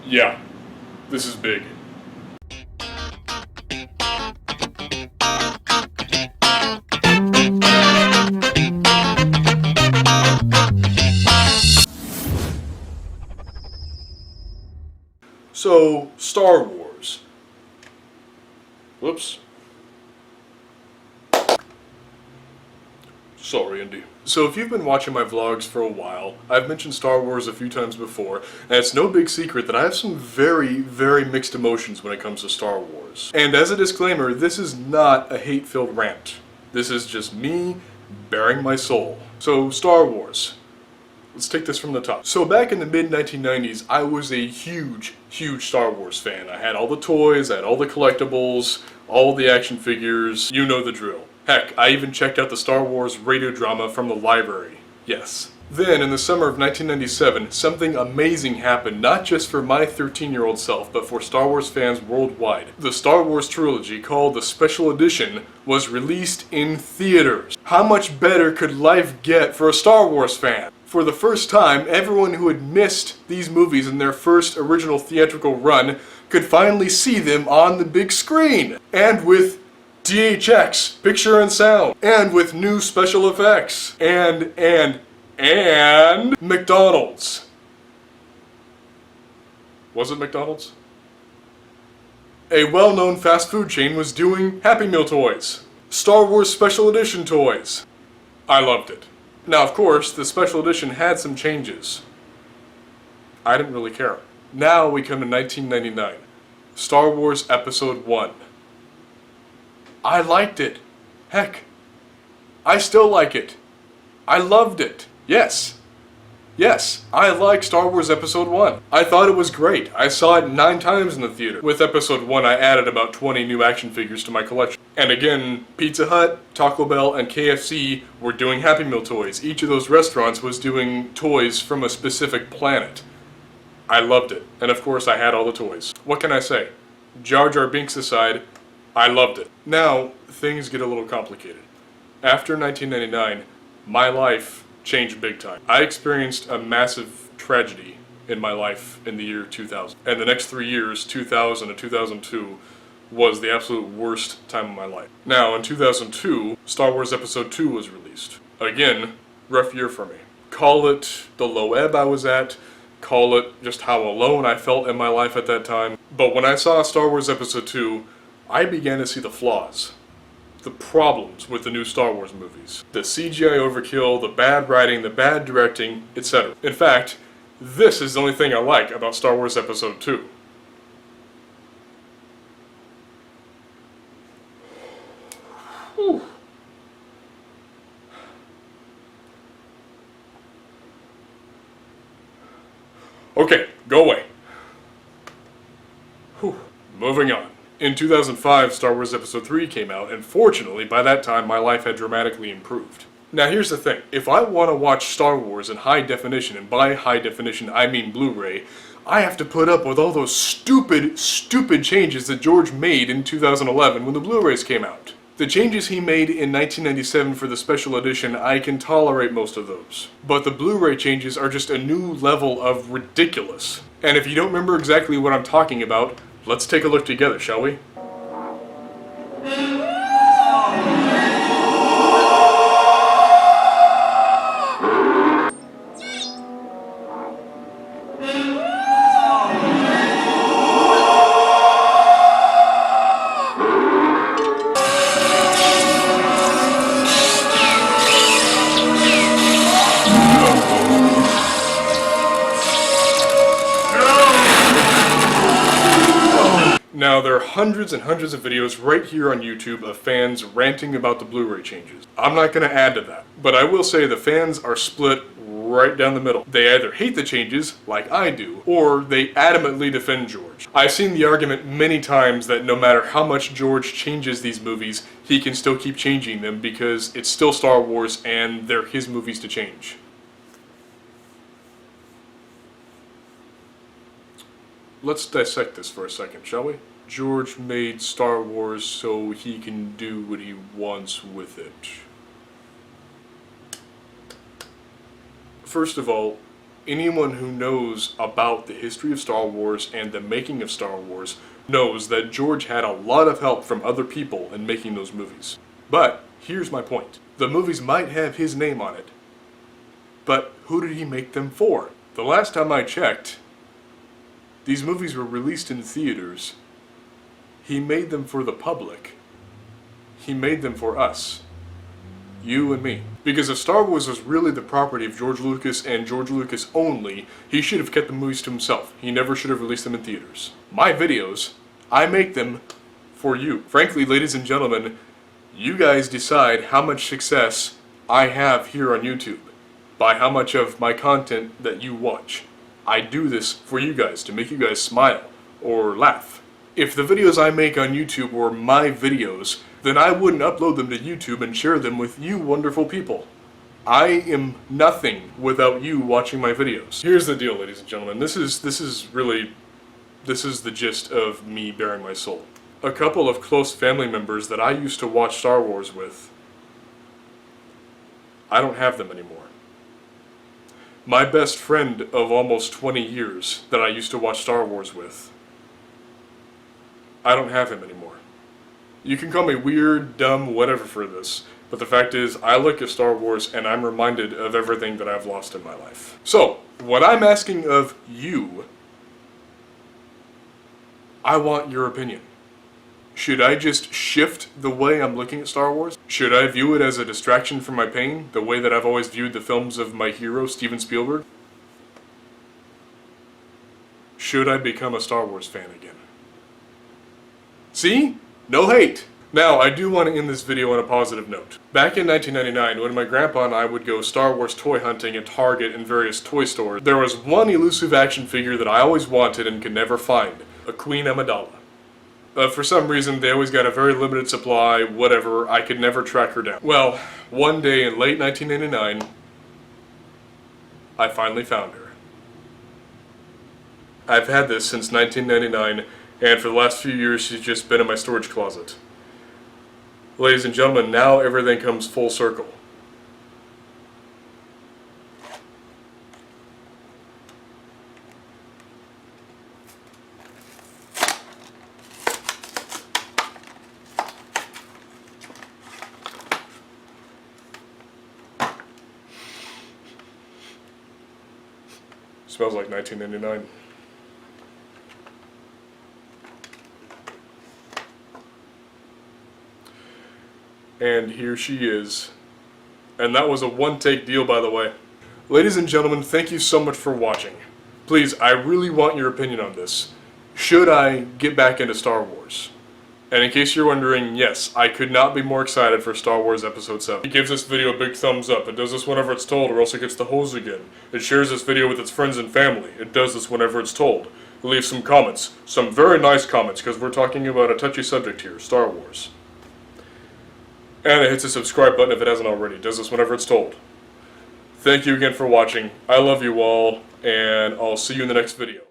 Yeah, this is big. So, Star Wars. Whoops. Sorry, Indy. So if you've been watching my vlogs for a while, I've mentioned Star Wars a few times before, and it's no big secret that I have some very, very mixed emotions when it comes to Star Wars. And as a disclaimer, this is not a hate-filled rant. This is just me bearing my soul. So, Star Wars. Let's take this from the top. So back in the mid-1990s, I was a huge, huge Star Wars fan. I had all the toys, I had all the collectibles, all the action figures, you know the drill. Heck, I even checked out the Star Wars radio drama from the library. Yes. Then, in the summer of 1997, something amazing happened, not just for my 13-year-old self, but for Star Wars fans worldwide. The Star Wars trilogy, called the Special Edition, was released in theaters. How much better could life get for a Star Wars fan? For the first time, everyone who had missed these movies in their first original theatrical run could finally see them on the big screen. And with THX, picture and sound, and with new special effects, and McDonald's. Was it McDonald's? A well-known fast food chain was doing Happy Meal toys. Star Wars Special Edition toys. I loved it. Now, of course, the Special Edition had some changes. I didn't really care. Now we come to 1999. Star Wars Episode 1. I liked it. Heck, I still like it. I loved it. Yes. Yes, I like Star Wars Episode 1. I thought it was great. I saw it 9 times in the theater. With Episode 1, I added about 20 new action figures to my collection. And again, Pizza Hut, Taco Bell, and KFC were doing Happy Meal toys. Each of those restaurants was doing toys from a specific planet. I loved it. And of course, I had all the toys. What can I say? Jar Jar Binks aside, I loved it. Now, things get a little complicated. After 1999, my life changed big time. I experienced a massive tragedy in my life in the year 2000. And the next 3 years, 2000 to 2002, was the absolute worst time of my life. Now, in 2002, Star Wars Episode 2 was released. Again, rough year for me. Call it the low ebb I was at, call it just how alone I felt in my life at that time. But when I saw Star Wars Episode 2, I began to see the flaws, the problems with the new Star Wars movies. The CGI overkill, the bad writing, the bad directing, etc. In fact, this is the only thing I like about Star Wars Episode 2. Whew. Okay, go away. Whew. Moving on. In 2005, Star Wars Episode 3 came out, and fortunately, by that time, my life had dramatically improved. Now here's the thing, if I want to watch Star Wars in high definition, and by high definition I mean Blu-ray, I have to put up with all those stupid changes that George made in 2011 when the Blu-rays came out. The changes he made in 1997 for the Special Edition, I can tolerate most of those. But the Blu-ray changes are just a new level of ridiculous. And if you don't remember exactly what I'm talking about, let's take a look together, shall we? Now, there are hundreds and hundreds of videos right here on YouTube of fans ranting about the Blu-ray changes. I'm not going to add to that, but I will say the fans are split right down the middle. They either hate the changes, like I do, or they adamantly defend George. I've seen the argument many times that no matter how much George changes these movies, he can still keep changing them because it's still Star Wars and they're his movies to change. Let's dissect this for a second, shall we? George made Star Wars so he can do what he wants with it. First of all, anyone who knows about the history of Star Wars and the making of Star Wars knows that George had a lot of help from other people in making those movies. But here's my point. The movies might have his name on it, but who did he make them for? The last time I checked, these movies were released in theaters. He made them for the public. He made them for us. You and me. Because if Star Wars was really the property of George Lucas and George Lucas only, he should have kept the movies to himself. He never should have released them in theaters. My videos, I make them for you. Frankly, ladies and gentlemen, you guys decide how much success I have here on YouTube by how much of my content that you watch. I do this for you guys, to make you guys smile or laugh. If the videos I make on YouTube were my videos, then I wouldn't upload them to YouTube and share them with you wonderful people. I am nothing without you watching my videos. Here's the deal, ladies and gentlemen. This is the gist of me bearing my soul. A couple of close family members that I used to watch Star Wars with, I don't have them anymore. My best friend of almost 20 years that I used to watch Star Wars with, I don't have him anymore. You can call me weird, dumb, whatever for this, but the fact is, I look at Star Wars and I'm reminded of everything that I've lost in my life. So, what I'm asking of you, I want your opinion. Should I just shift the way I'm looking at Star Wars? Should I view it as a distraction from my pain, the way that I've always viewed the films of my hero, Steven Spielberg? Should I become a Star Wars fan again? See? No hate! Now, I do want to end this video on a positive note. Back in 1999, when my grandpa and I would go Star Wars toy hunting at Target and various toy stores, there was one elusive action figure that I always wanted and could never find. A Queen Amidala. For some reason, they always got a very limited supply, whatever, I could never track her down. Well, one day in late 1999, I finally found her. I've had this since 1999, and for the last few years she's just been in my storage closet. Ladies and gentlemen, now everything comes full circle. Smells like 1999. And here she is. And that was a one-take deal, by the way. Ladies and gentlemen, thank you so much for watching. Please, I really want your opinion on this. Should I get back into Star Wars? And in case you're wondering, yes, I could not be more excited for Star Wars Episode 7. It gives this video a big thumbs up. It does this whenever it's told, or else it gets the hose again. It shares this video with its friends and family. It does this whenever it's told. It leaves some comments. Some very nice comments, because we're talking about a touchy subject here, Star Wars. And it hits the subscribe button if it hasn't already. It does this whenever it's told. Thank you again for watching. I love you all, and I'll see you in the next video.